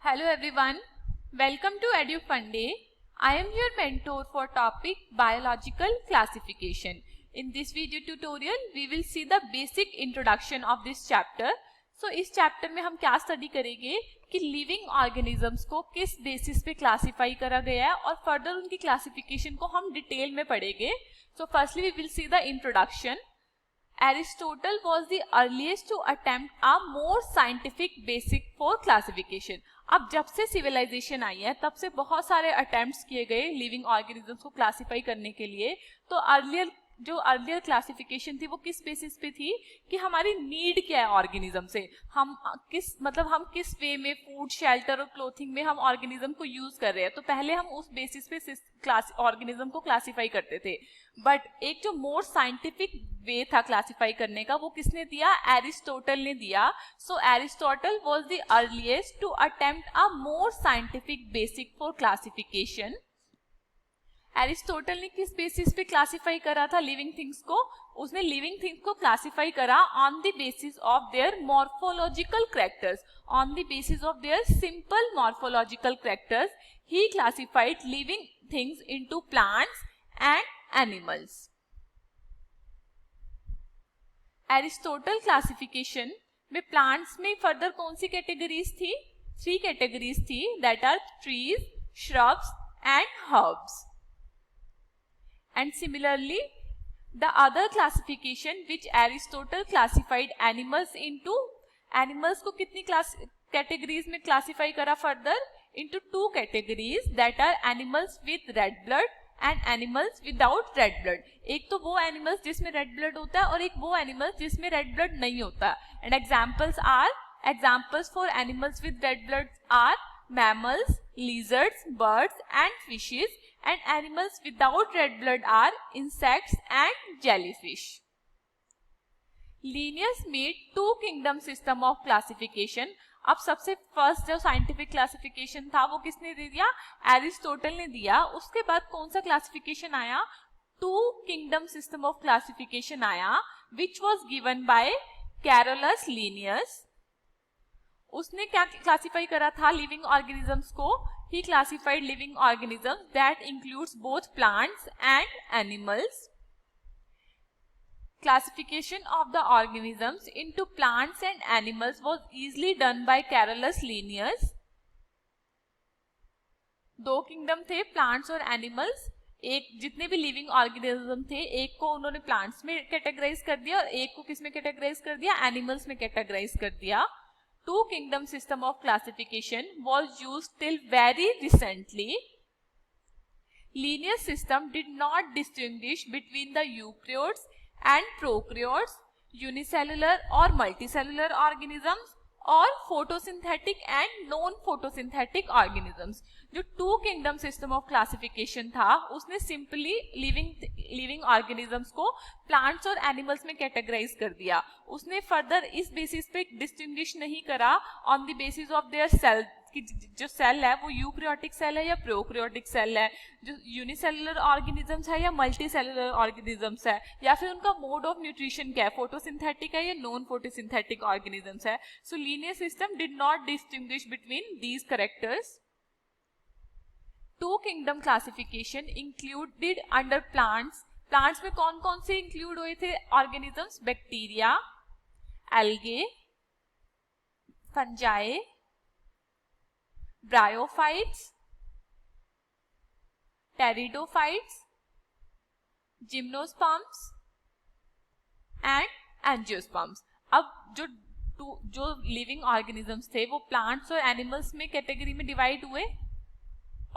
Hello everyone, welcome to EduFunday. I am your mentor for topic Biological Classification. In this video tutorial, we will see the basic introduction of this chapter. So इस chapter में हम क्या study करेंगे कि living organisms को किस basis पे classify करा गया है और फर्दर उनकी क्लासिफिकेशन को हम डिटेल में पढ़ेंगे. So firstly we will see the introduction. Aristotle was the earliest to attempt a more scientific basic for classification. अब जब से सिविलाइजेशन आई है तब से बहुत सारे अटेम्प्ट्स किए गए लिविंग ऑर्गेनिजम्स को क्लासिफाई करने के लिए. तो अर्लियर क्लासिफिकेशन थी वो किस बेसिस पे थी कि हमारी नीड क्या है ऑर्गेनिज्म से, हम किस वे में फूड, शेल्टर और क्लोथिंग में हम ऑर्गेनिज्म को यूज कर रहे हैं. तो पहले हम उस बेसिस पे ऑर्गेनिज्म को क्लासिफाई करते थे. बट एक जो मोर साइंटिफिक वे था क्लासिफाई करने का वो किसने दिया? एरिस्टोटल ने दिया. So Aristotle was the earliest to attempt a more scientific basic for classification. Aristotle ने किस बेसिस पे क्लासिफाई करा था लिविंग थिंग्स को? उसने लिविंग थिंग्स को क्लासिफाई करा on the basis of their morphological characters. On the basis of their simple morphological characters he classified living things into plants and animals. Aristotle classification में plants में further कौन सी categories थी? 3 categories थी, that are trees, shrubs and herbs. And similarly, the other classification which Aristotle classified animals into, animals को कितनी categories में classify करा further? into 2 categories, that are animals with red blood and animals without red blood. एक तो वो animals जिसमें red blood होता है और एक वो एनिमल्स जिसमें रेड ब्लड नहीं होता. And examples for animals with red blood are mammals, lizards, birds and fishes, and animals without red blood are insects and jellyfish. Linnaeus made 2 kingdom system of classification. अब सबसे first जो scientific classification था वो किसने दे दिया? Aristotle ने दिया. उसके बाद कौन सा क्लासिफिकेशन आया? 2 किंगडम सिस्टम ऑफ क्लासिफिकेशन आया which was given by Carolus Linnaeus. उसने क्या क्लासिफाई करा था लिविंग ऑर्गेनिजम्स को? He classified living organisms that includes both plants and animals. Classification of the organisms into plants and animals was easily done by Carolus Linnaeus. 2 kingdom थे, plants और animals. एक जितने भी लिविंग ऑर्गेनिज्म थे एक को उन्होंने प्लांट्स में कैटेगराइज कर दिया और एक को किस में कैटेगराइज कर दिया? एनिमल्स में कैटेगराइज कर दिया. 2 kingdom system of classification was used till very recently. Linnaeus system did not distinguish between the eukaryotes and prokaryotes, unicellular or multicellular organisms और photosynthetic and non photosynthetic organisms. जो 2 kingdom system of classification था उसने simply living organisms को plants और animals में categorize कर दिया. उसने further इस basis पे distinguish नहीं करा on the basis of their cell कि जो सेल है वो यूकैरियोटिक सेल है या प्रोकैरियोटिक सेल है, जो यूनिसेलुलर ऑर्गेनिजम्स है या मल्टी सेलुलर ऑर्गेनिजम्स है, या फिर उनका मोड ऑफ न्यूट्रिशन क्या है, फोटोसिंथेटिक है या नॉन फोटोसिंथेटिक ऑर्गेनिजम्स है. सो linear system did not distinguish between these characters. 2 kingdom classification included under plants. Plants में कौन कौन से इंक्लूड हुए थे organisms? Bacteria, algae, fungi, bryophytes, pteridophytes, gymnosperms and angiosperms. अब जो लिविंग ऑर्गेनिजम्स थे वो प्लांट्स और एनिमल्स में कैटेगरी में डिवाइड हुए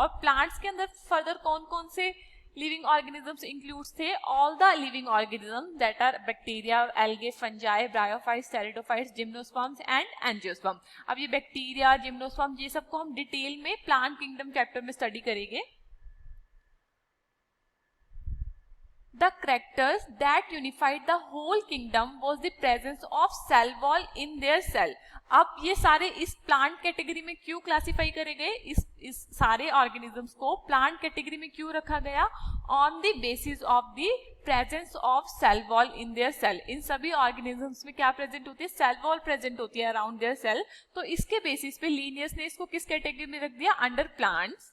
और प्लांट्स के अंदर फर्दर कौन कौन से लिविंग ऑर्गेनिजम्स इंक्लूड्स थे? All the living organisms that are bacteria, algae, fungi, bryophytes, pteridophytes, gymnosperms and angiosperm. अब ये बैक्टीरिया, जिम्नोस्पर्म ये सब को हम डिटेल में प्लांट किंगडम चैप्टर में स्टडी करेंगे. The characters that unified the whole kingdom was the presence of cell wall in their cell. अब ये सारे इस प्लांट कैटेगरी में क्यों क्लासिफाई करे गए, इस सारे ऑर्गेनिजम्स को प्लांट कैटेगरी में क्यों रखा गया? On the basis of the presence of cell wall in their cell. इन सभी ऑर्गेनिजम्स में क्या प्रेजेंट होती है? सेल वॉल प्रेजेंट होती है अराउंड देयर सेल. तो इसके बेसिस पे लीनियस ने इसको किस कैटेगरी में रख दिया? Under plants.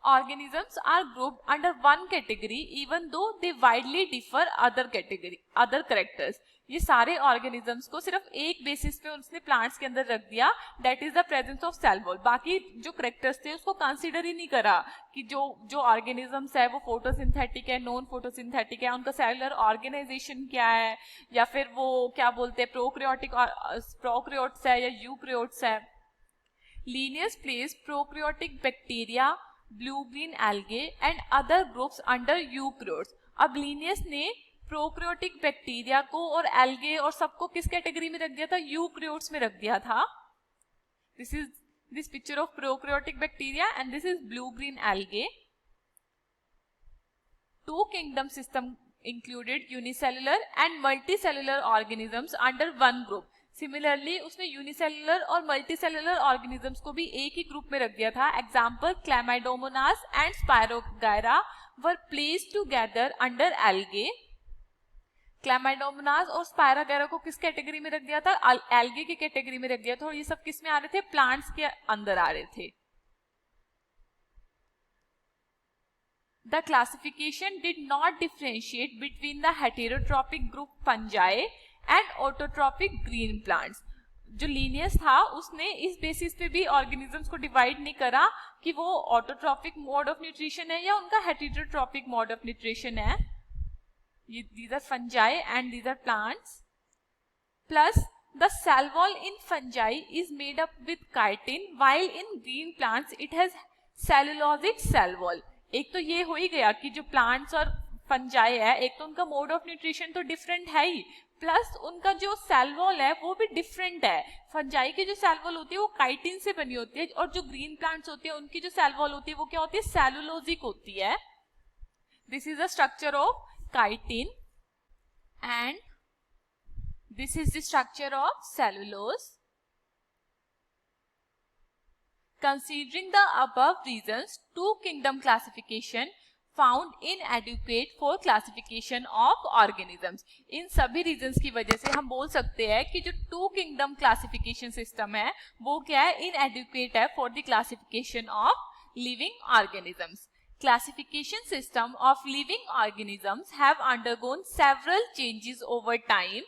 Organisms are grouped under one category even though they widely differ other characters. ये सारे organisms को सिर्फ एक बेसिस पे उसने प्लांट्स के अंदर रख दिया, that is the presence of cell wall. बाकी जो characters थे उसको कंसीडर ही नहीं करा कि जो organisms है वो फोटोसिंथेटिक है, नॉन फोटोसिंथेटिक है, उनका सेलुलर ऑर्गेनाइजेशन क्या है, या फिर वो क्या बोलते हैं प्रोकैरियोट्स है या यूकैरियोट्स है. Linnaeus placed prokaryotic bacteria, blue-green algae and other groups under eukaryotes. अब लीनियस ने प्रोकैरियोटिक बैक्टीरिया को और एल्गे और सबको किस कैटेगरी में रख दिया था? यूकैरियोट्स में रख दिया था. This is this picture of prokaryotic bacteria and this is blue-green algae. Two kingdom system included unicellular and multicellular organisms under one group. Similarly उसने यूनिसेलुलर और मल्टीसेलुलर ऑर्गेनिजम्स को भी एक ही ग्रुप में रख दिया था. Example Chlamydomonas and spirogyra were placed together under algae. Chlamydomonas और स्पायरोगायरा को किस कैटेगरी में रख दिया था? एल्गे की कैटेगरी में रख दिया था. और ये सब किस में आ रहे थे? प्लांट्स के अंदर आ रहे थे. The classification did not differentiate between the heterotrophic group fungi and autotrophic green plants. जो लीनियस था उसने इस बेसिस पे भी ऑर्गेनिजम्स को डिवाइड नहीं करा कि वो ऑटोट्रॉपिक मोड ऑफ न्यूट्रिशन है या उनका हेटेरोट्रॉपिक मोड ऑफ न्यूट्रिशन है. ये these are fungi and these are plants. Plus the cell wall in fungi is made up with chitin while in green plants it has cellulosic cell wall. एक तो ये हो ही गया कि जो plants और फंजाई है, एक तो उनका मोड ऑफ न्यूट्रिशन तो डिफरेंट है ही, प्लस उनका जो सेल वॉल है वो भी डिफरेंट है. फंजाई की जो सेल वॉल होती है वो काइटिन से बनी होती है और जो ग्रीन प्लांट्स होती है उनकी जो सेल वॉल होती है वो क्या होती है? सेलुलोजिक होती है. This is the structure of chitin and this is the structure of cellulose. Considering the above reasons, two kingdom classification found inadequate for classification of organisms. इन सभी रीजंस की वजह से हम बोल सकते हैं कि जो टू किंगडम क्लासिफिकेशन सिस्टम है वो क्या है? इनएडिक्वेट है for the classification of living organisms. Classification system of living organisms have undergone several changes over time.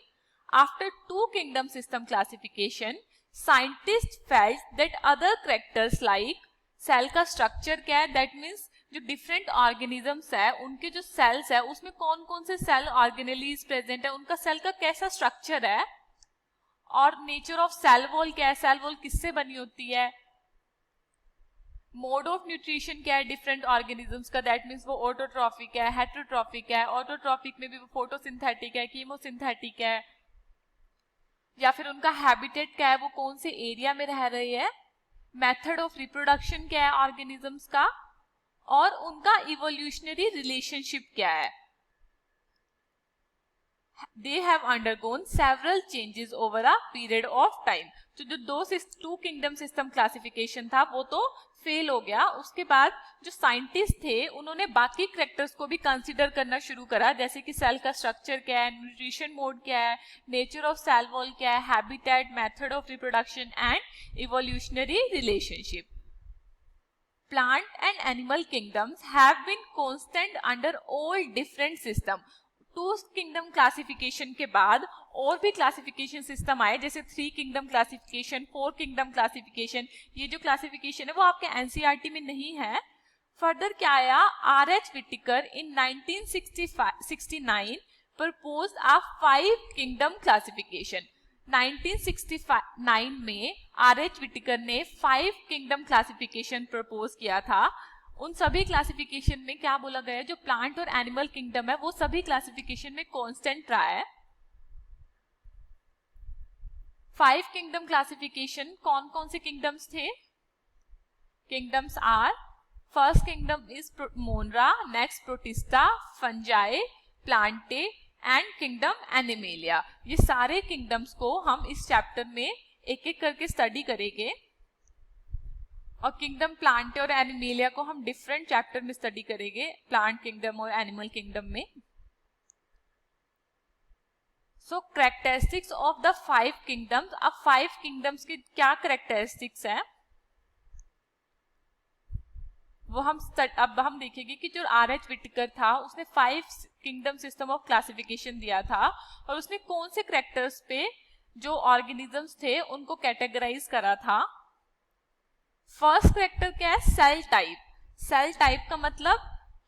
After two kingdom system classification, scientists felt that other characters like cell का structure क्या है? That means जो different organisms है उनके जो sales है उसमें कौन कौन से सेल ऑर्गेनेलीज प्रेजेंट है, उनका सेल का कैसा स्ट्रक्चर है, और नेचर ऑफ सेल वॉल क्या है, सेल वॉल किससे बनी होती है, मोड ऑफ न्यूट्रिशन क्या है डिफरेंट ऑर्गेनिजम्स का, दैट मीन्स वो ऑटोट्रॉफिक है, हेटेरोट्रॉफिक है, ऑटोट्रॉफिक में भी वो फोटोसिंथेटिक है, कीमोसिंथेटिक है, या फिर उनका हैबिटेट क्या है, वो कौन से एरिया में रह रही है, मेथड ऑफ रिप्रोडक्शन क्या है ऑर्गेनिजम्स का, और उनका इवोल्यूशनरी रिलेशनशिप क्या है. They have undergone several changes over a period of time. तो जो टू किंगडम सिस्टम क्लासिफिकेशन था वो तो फेल हो गया. उसके बाद जो साइंटिस्ट थे उन्होंने बाकी कैरेक्टर्स को भी कंसीडर करना शुरू करा, जैसे कि सेल का स्ट्रक्चर क्या है, न्यूट्रिशन मोड क्या है, नेचर ऑफ सेल वॉल क्या है, habitat, method of reproduction and evolutionary relationship. Plant and animal kingdoms have been constant under all different system. Two kingdom classification के बाद और भी क्लासिफिकेशन सिस्टम आए, जैसे 3 किंगडम क्लासिफिकेशन, 4 किंगडम क्लासिफिकेशन. ये जो क्लासिफिकेशन है वो आपके एनसीईआरटी में नहीं है. फर्दर क्या आया, आर.एच. विटिकर इन 1969 प्रपोज्ड अ 5 किंगडम क्लासिफिकेशन. 1969 में आर.एच. विटिकर ने 5 किंगडम क्लासिफिकेशन प्रपोज किया था. उन सभी क्लासिफिकेशन में क्या बोला गया है, जो प्लांट और एनिमल किंगडम है वो सभी क्लासिफिकेशन में कांस्टेंट रहा है. 5 किंगडम क्लासिफिकेशन कौन कौन से किंगडम्स थे? Kingdoms are first kingdom is Monera, next Protista, Fungi, Plantae and kingdom Animalia. ये सारे किंगडम्स को हम इस चैप्टर में एक एक करके स्टडी करेंगे और किंगडम प्लांटे और एनिमेलिया को हम डिफरेंट चैप्टर में स्टडी करेंगे, प्लांट किंगडम और एनिमल किंगडम में। सो कैरेक्टरिस्टिक्स ऑफ द 5 किंगडम्स। अब 5 किंगडम्स की क्या कैरेक्टरिस्टिक्स है वो अब हम देखेंगे कि जो R.H. विटिकर था उसने 5 किंगडम सिस्टम ऑफ क्लासिफिकेशन दिया था और उसने कौन से कैरेक्टर्स पे जो ऑर्गेनिजम्स थे उनको कैटेगराइज करा था। फर्स्ट कैरेक्टर क्या है? Cell type. सेल टाइप का मतलब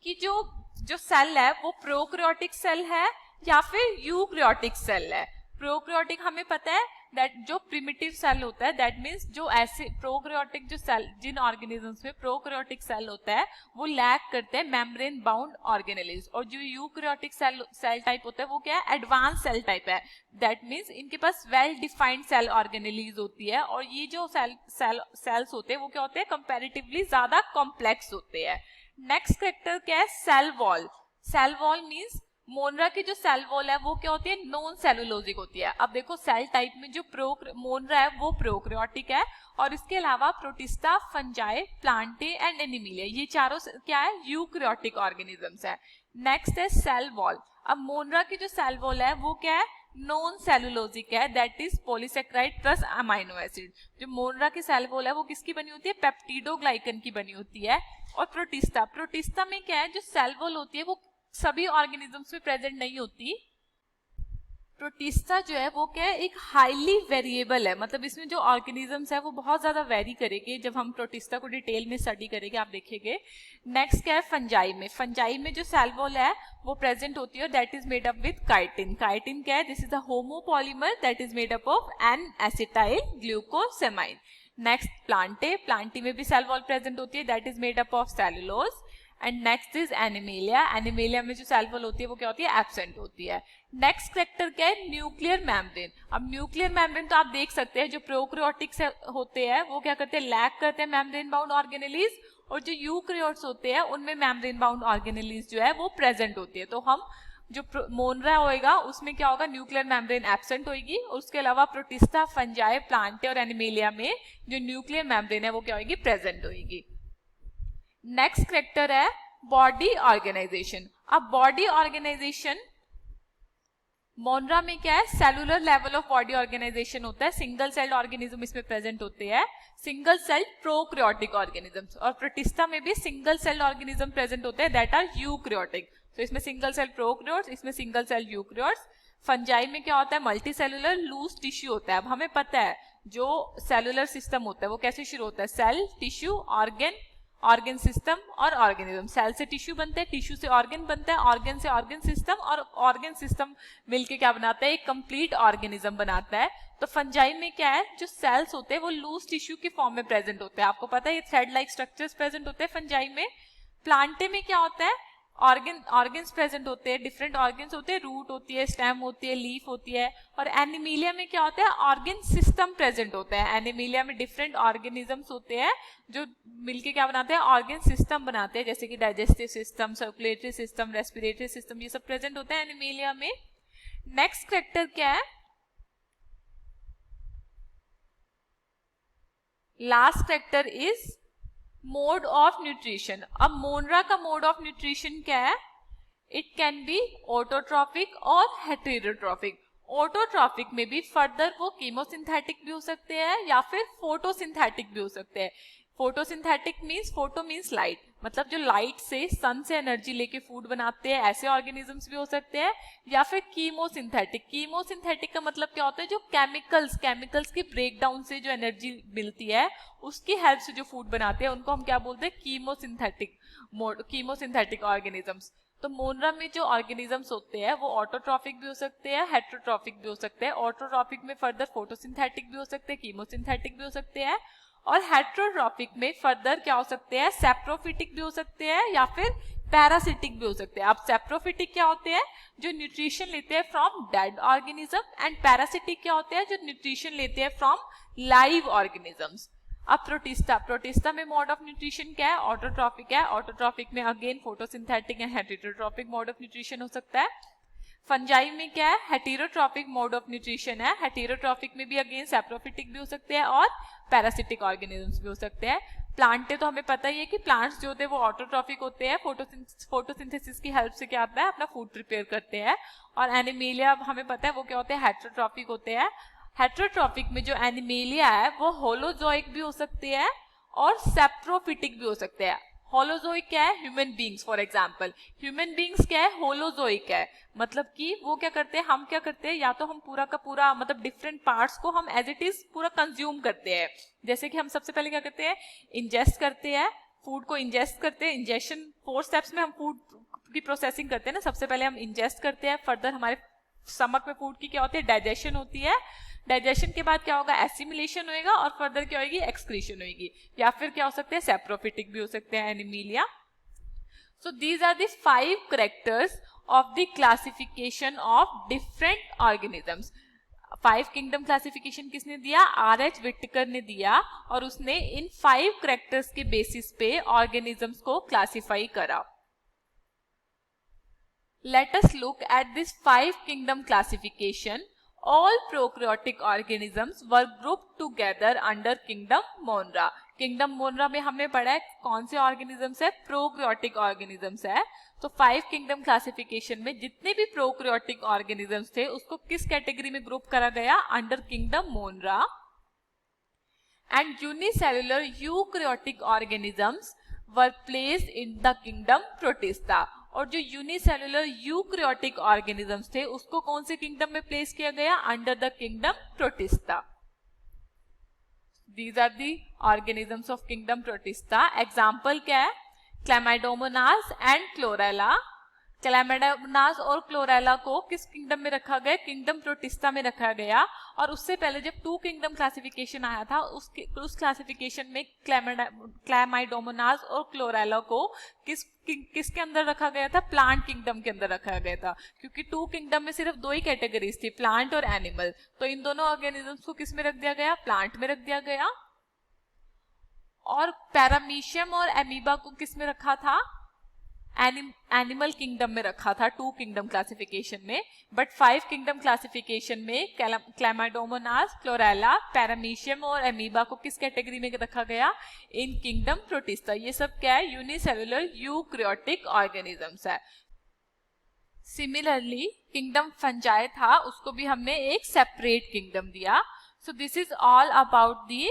कि जो सेल है वो प्रोकैरियोटिक सेल है या फिर यूकैरियोटिक सेल है। प्रोकैरियोटिक हमें पता है दैट जो प्रिमिटिव सेल होता है, दैट मीन्स जो ऐसे प्रोकैरियोटिक जो सेल, जिन ऑर्गेनिजम्स में प्रोकैरियोटिक सेल होता है वो लैक करते हैं मेम्ब्रेन बाउंड ऑर्गेनेल्स, और जो यूकैरियोटिक सेल टाइप होता है वो क्या है? एडवांस सेल टाइप है। दैट मीन्स इनके पास वेल डिफाइंड सेल ऑर्गेनेल्स होती है और ये जो सेल्स होते हैं वो क्या होते हैं? कंपैरेटिवली ज्यादा कॉम्प्लेक्स होते हैं। नेक्स्ट कैरेक्टर क्या है? Cell wall. Cell wall means Monera की जो सेल वॉल है वो क्या होती है? नॉन सेलुलोजिक होती है। अब देखो सेल टाइप में जो मोनरा है वो प्रोकैरियोटिक है और इसके अलावा protista, Fungi, Plantae and animalia ये चारों क्या है? यूकैरियोटिक ऑर्गेनिजम्स है। नेक्स्ट है सेल वॉल। अब मोनरा की जो सेल वॉल है वो क्या है? नॉन सेलुलोजिक है, that is polysaccharide plus amino acid. जो मोनरा की सेल वॉल है वो किसकी बनी होती है? पेप्टिडोग्लाइकन की बनी होती है। और प्रोटिस्टा में क्या है? जो सेल वॉल होती है वो सभी ऑर्गेनिजम्स में प्रेजेंट नहीं होती। प्रोटिस्टा जो है वो क्या है? एक हाईली वेरिएबल है, मतलब इसमें जो ऑर्गेनिजम्स है वो बहुत ज्यादा वेरी करेंगे। जब हम प्रोटिस्टा को डिटेल में स्टडी करेंगे आप देखेंगे। नेक्स्ट क्या है? फंजाई में। फंजाई में जो सेल वॉल है वो प्रेजेंट होती है और that is made up with chitin. Chitin क्या है? This is a homopolymer that is made up of N acetyl glucosamine. Next प्लांटे में भी सेल वॉल प्रेजेंट होती है, that is made up of cellulose. And next is Animalia. Animalia में जो cell wall होती है वो क्या होती है? एब्सेंट होती है। नेक्स्ट कैरेक्टर क्या है? Nuclear membrane. अब न्यूक्लियर मेम्ब्रेन तो आप देख सकते हैं जो प्रोकैरियोटिक होते हैं वो क्या करते हैं? लैक करते हैं मेम्ब्रेन बाउंड ऑर्गेनेल्स, और जो यूकैरियोट्स होते हैं उनमें मेम्ब्रेन बाउंड ऑर्गेनेल्स जो है वो प्रेजेंट होती है। तो हम जो मोनरा होएगा उसमें क्या होगा? न्यूक्लियर मेम्ब्रेन एब्सेंट होगी। उसके अलावा प्रोटिस्टा, फंजाई, प्लांटे और एनिमेलिया में जो न्यूक्लियर मेम्ब्रेन है वो क्या होगी? प्रेजेंट होगी। नेक्स्ट कैरेक्टर है बॉडी ऑर्गेनाइजेशन। अब बॉडी ऑर्गेनाइजेशन मोनरा में क्या है? Cellular level of body organisation होता है। सिंगल सेल्ड ऑर्गेनिज्म इसमें प्रेजेंट होते हैं, सिंगल सेल्ड प्रोकैरियोटिक ऑर्गेनिजम्स। और प्रोटिस्टा में भी सिंगल सेल्ड ऑर्गेनिज्म प्रेजेंट होते हैं, दैट आर यूकैरियोटिक। तो इसमें सिंगल सेल प्रोकैरियोट्स, इसमें सिंगल सेल यूकैरियोट्स। फंजाई में क्या होता है? मल्टी सेलुलर लूज टिश्यू होता है। अब हमें पता है जो सेलुलर सिस्टम होता है वो कैसे शुरू होता है? सेल, टिश्यू, ऑर्गन सिस्टम और ऑर्गेनिज्म। सेल से टिश्यू बनता है, टिश्यू से ऑर्गन बनता है, ऑर्गन से ऑर्गन सिस्टम, और ऑर्गन सिस्टम मिलके क्या बनाता है? एक कंप्लीट ऑर्गेनिज्म बनाता है। तो फंजाई में क्या है? जो सेल्स होते हैं वो लूज टिश्यू के फॉर्म में प्रेजेंट होते हैं। आपको पता है ये थ्रेड लाइक स्ट्रक्चर्स प्रेजेंट होते हैं फंजाई में। प्लांटे में क्या होता है? ऑर्गन्स प्रेजेंट होते हैं, डिफरेंट ऑर्गन्स होते हैं, रूट होती है, स्टेम होती है, लीफ होती है। और एनिमेलिया में क्या होता है? ऑर्गन सिस्टम प्रेजेंट होता है। एनिमेलिया में डिफरेंट ऑर्गेनिजम्स होते हैं जो मिलके क्या बनाते हैं? ऑर्गन सिस्टम बनाते हैं, जैसे कि digestive system, circulatory system, respiratory system, ये सब प्रेजेंट होते हैं एनिमेलिया में। नेक्स्ट कैरेक्टर क्या है? Last character is mode of nutrition. अब मोनरा का मोड ऑफ न्यूट्रिशन क्या है? इट कैन बी ऑटोट्रॉफिक और हेटेरोट्रॉफिक। ऑटोट्रॉफिक में भी फर्दर वो कीमोसिंथेटिक भी हो सकते हैं या फिर फोटोसिंथेटिक भी हो सकते हैं। Photosynthetic means, photo means light, मतलब जो लाइट से, सन से एनर्जी लेके फूड बनाते हैं, ऐसे ऑर्गेनिजम्स भी हो सकते हैं। या फिर कीमोसिंथेटिक का मतलब क्या होता है? जो केमिकल्स के ब्रेकडाउन से जो एनर्जी मिलती है उसकी हेल्प से जो फूड बनाते हैं उनको हम क्या बोलते हैं? Chemosynthetic organisms. तो मोनरा में जो ऑर्गेनिजम्स होते हैं वो ऑटोट्रॉफिक भी हो सकते हैं, हेटेरोट्रॉफिक भी हो सकते हैं। ऑटोट्रॉफिक में फर्दर फोटोसिंथेटिक भी हो सकते हैं, कीमोसिंथेटिक भी हो सकते हैं। और हेटेरोट्रॉफिक में फर्दर क्या हो सकते हैं? सैप्रोफिटिक भी हो सकते हैं या फिर पैरासिटिक भी हो सकते हैं। अब सैप्रोफिटिक क्या होते हैं? जो न्यूट्रिशन लेते हैं from dead organism. And parasitic क्या होते हैं? जो न्यूट्रिशन लेते हैं फ्रॉम लाइव ऑर्गेनिजम्स। अब प्रोटिस्टा में मोड ऑफ न्यूट्रिशन क्या है? ऑटोट्रॉफिक है। ऑटोट्रॉफिक में again photosynthetic and heterotrophic mode of nutrition हो सकता है। फंजाई में क्या है? हेटेरोट्रॉफिक मोड ऑफ न्यूट्रिशन है। हेटेरोट्रॉफिक में भी अगेन सैप्रोफिटिक भी हो सकते हैं और पैरासिटिक ऑर्गेनिजम्स भी हो सकते हैं। प्लांटे तो हमें पता ही है कि प्लांट्स जो होते हैं वो ऑटोट्रॉफिक होते हैं, फोटोसिंथेसिस की हेल्प से क्या होता है? अपना फूड प्रिपेयर करते हैं। और एनिमेलिया हमें पता है वो क्या होते हैं? हेटेरोट्रॉफिक होते हैं। हेटेरोट्रॉफिक में जो एनिमेलिया है वो होलोजोइक भी हो सकते हैं और सैप्रोफिटिक भी हो सकते हैं। होलोजोइक क्या है? Human beings for example. Human beings क्या है? होलोजोइक है। मतलब कि वो क्या करते हैं, हम क्या करते हैं, या तो हम पूरा का पूरा मतलब डिफरेंट पार्ट्स को हम एज इट इज पूरा कंज्यूम करते हैं। जैसे कि हम सबसे पहले क्या करते हैं? इंजेस्ट करते हैं, फूड को इंजेस्ट करते हैं। इंजेशन 4 स्टेप्स में हम फूड की प्रोसेसिंग करते हैं ना। सबसे पहले हम इंजेस्ट करते हैं, फर्दर हमारे स्टमक में फूड की क्या होती है? डाइजेशन होती है। डाइजेशन के बाद क्या होगा? एसिमिलेशन होएगा और फर्दर क्या होगी? एक्सक्रीशन होगी। या फिर क्या हो सकते हैं? सैप्रोफिटिक भी हो सकते हैं Animalia. So these are the 5 characters of the classification of different organisms. 5 kingdom classification किसने दिया? R.H. विटिकर ने दिया और उसने इन 5 कैरेक्टर्स के बेसिस पे ऑर्गेनिजम्स को क्लासिफाई करा। Let us look at this 5 kingdom classification. All prokaryotic organisms were grouped together under kingdom Monera. Kingdom Monera में हमने पढ़ा है कौन से organisms है? प्रोकैरियोटिक organisms है। तो 5 kingdom classification में जितने भी प्रोकैरियोटिक organisms थे उसको किस कैटेगरी में ग्रुप करा गया? Under kingdom Monera. And unicellular eukaryotic organisms were placed in the kingdom Protista. और जो यूनिसेलुलर यूकैरियोटिक ऑर्गेनिजम्स थे उसको कौन से किंगडम में प्लेस किया गया? Under the kingdom Protista. These are the organisms of kingdom Protista. Example क्या है? Chlamydomonas and Chlorella. क्लैमाइडोमोनास और क्लोरेला को किस किंगडम में रखा गया? किंगडम प्रोटिस्टा में रखा गया। और उससे पहले जब 2 किंगडम क्लासिफिकेशन आया था उस क्लासिफिकेशन में क्लैमाइडोमोनास और क्लोरेला को किसके अंदर रखा गया था? प्लांट किंगडम के अंदर रखा गया था, क्योंकि 2 किंगडम में सिर्फ 2 ही कैटेगरीज थी, प्लांट और एनिमल। तो इन दोनों ऑर्गेनिजम्स को किस में रख दिया गया? प्लांट में रख दिया गया। और पैरामीशियम और एमीबा को किस में रखा था? एनिमल किंगडम में रखा था 2 किंगडम क्लासिफिकेशन में। बट 5 किंगडम क्लासिफिकेशन में क्लैमाइडोमोनास, क्लोरेला, पैरामीशियम और एमीबा को किस कैटेगरी में रखा गया? इन किंगडम प्रोटिस्टा। ये सब क्या है? यूनिसेलुलर यूकैरियोटिक ऑर्गेनिजम्स है। सिमिलरली किंगडम फंजाई था, उसको भी हमने एक सेपरेट किंगडम दिया। So this is all about the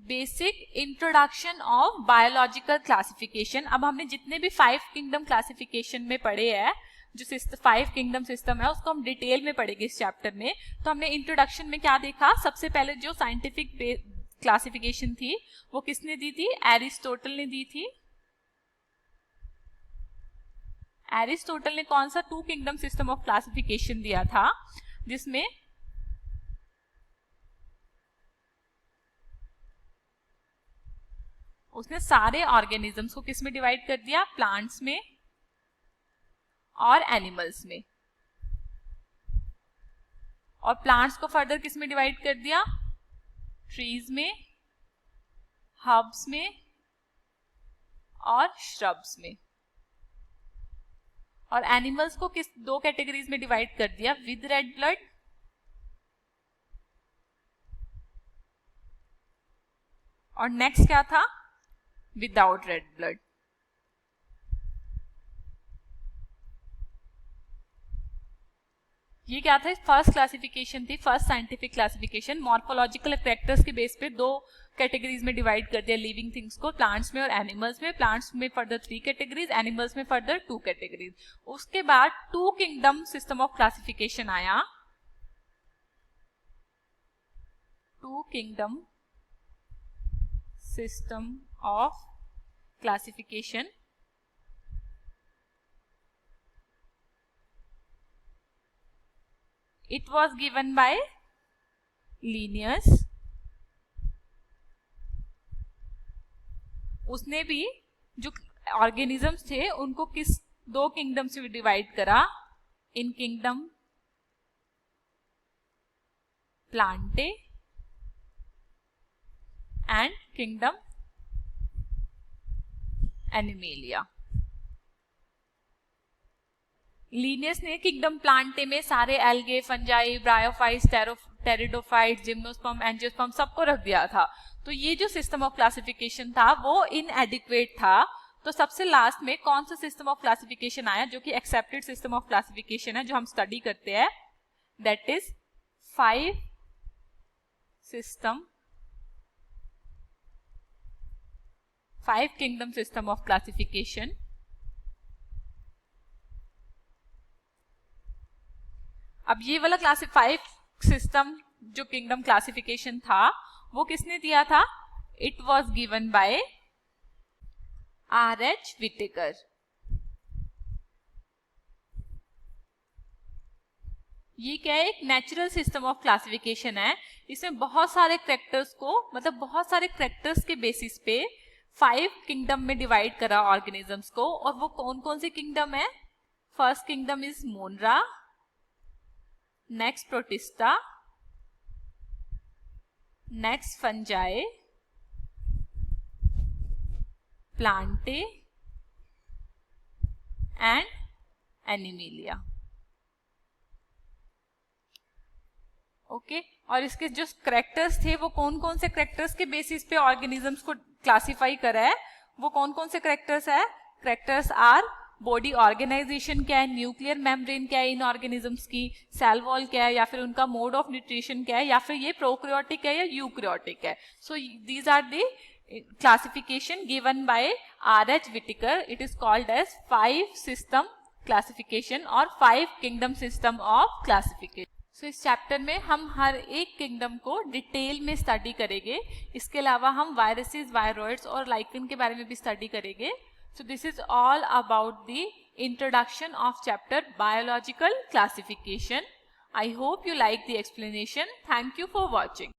basic introduction of biological classification. अब हमने जितने भी 5 किंगडम क्लासिफिकेशन में पढ़े हैं, जो 5 किंगडम सिस्टम है उसको हम डिटेल में पढ़ेंगे इस चैप्टर में। तो हमने इंट्रोडक्शन में क्या देखा? सबसे पहले जो साइंटिफिक क्लासिफिकेशन थी वो किसने दी थी? एरिस्टोटल ने दी थी। एरिस्टोटल ने कौन सा 2 किंगडम सिस्टम ऑफ क्लासिफिकेशन दिया था? जिसमें उसने सारे ऑर्गेनिजम्स को किस में डिवाइड कर दिया? प्लांट्स में और एनिमल्स में। और प्लांट्स को फर्दर किस में डिवाइड कर दिया? ट्रीज में, हर्ब्स में और श्रब्स में। और एनिमल्स को किस 2 कैटेगरीज में डिवाइड कर दिया? विद रेड ब्लड और नेक्स्ट क्या था? Without red blood. ये क्या था? फर्स्ट क्लासिफिकेशन थी, first scientific classification. Morphological characters के बेस पे 2 कैटेगरीज में डिवाइड कर दिया लिविंग थिंग्स को, प्लांट्स में और एनिमल्स में। प्लांट्स में फर्दर 3 कैटेगरीज, एनिमल्स में फर्दर 2 कैटेगरीज। उसके बाद 2 किंगडम सिस्टम ऑफ क्लासिफिकेशन आया। 2 kingdom system of classification. It was given by Linnaeus. उसने भी जो ऑर्गेनिजम्स थे उनको किस 2 किंगडम्स में डिवाइड करा? इन kingdom Plantae and kingdom Animalia. Linnaeus ने किंगडम प्लांटे में सारे algae, fungi, bryophytes, pteridophytes, gymnosperm, angiosperm सबको रख दिया था। तो ये जो सिस्टम ऑफ क्लासिफिकेशन था वो इनएडिक्वेट था। तो सबसे लास्ट में कौन सा सिस्टम ऑफ क्लासिफिकेशन आया जो कि एक्सेप्टेड सिस्टम ऑफ क्लासिफिकेशन है, जो हम स्टडी करते हैं, that is 5 kingdom system of classification. अब ये वाला 5 सिस्टम जो किंगडम क्लासिफिकेशन था वो किसने दिया था? It was given by R.H. Whittaker। ये क्या है? एक नेचुरल सिस्टम ऑफ क्लासिफिकेशन है। इसमें बहुत सारे कैरेक्टर्स को, मतलब बहुत सारे कैरेक्टर्स के बेसिस पे 5 किंगडम में डिवाइड करा ऑर्गेनिजम्स को। और वो कौन कौन से किंगडम है? First kingdom is Monera, next protista, next fungi, Plantae and animalia. Okay, और इसके जो कैरेक्टर्स थे वो कौन कौन से कैरेक्टर्स के बेसिस पे ऑर्गेनिजम्स को क्लासिफाई करा है? वो कौन कौन से कैरेक्टर्स है? कैरेक्टर्स आर बॉडी ऑर्गेनाइजेशन क्या है, न्यूक्लियर मेम्ब्रेन क्या है इन ऑर्गेनिजम्स की, सेल वॉल क्या है, या फिर उनका मोड ऑफ न्यूट्रिशन क्या है, या फिर ये प्रोकैरियोटिक है या यूकैरियोटिक है। So these are the classification given by R.H. Whittaker. It is called as 5 system classification और 5 kingdom system of classification. So इस चैप्टर में हम हर एक किंगडम को डिटेल में स्टडी करेंगे। इसके अलावा हम वायरसेस, वायरॉइड्स और लाइकन के बारे में भी स्टडी करेंगे। So this is all about the introduction of chapter biological classification. I hope you like the explanation. Thank you for watching.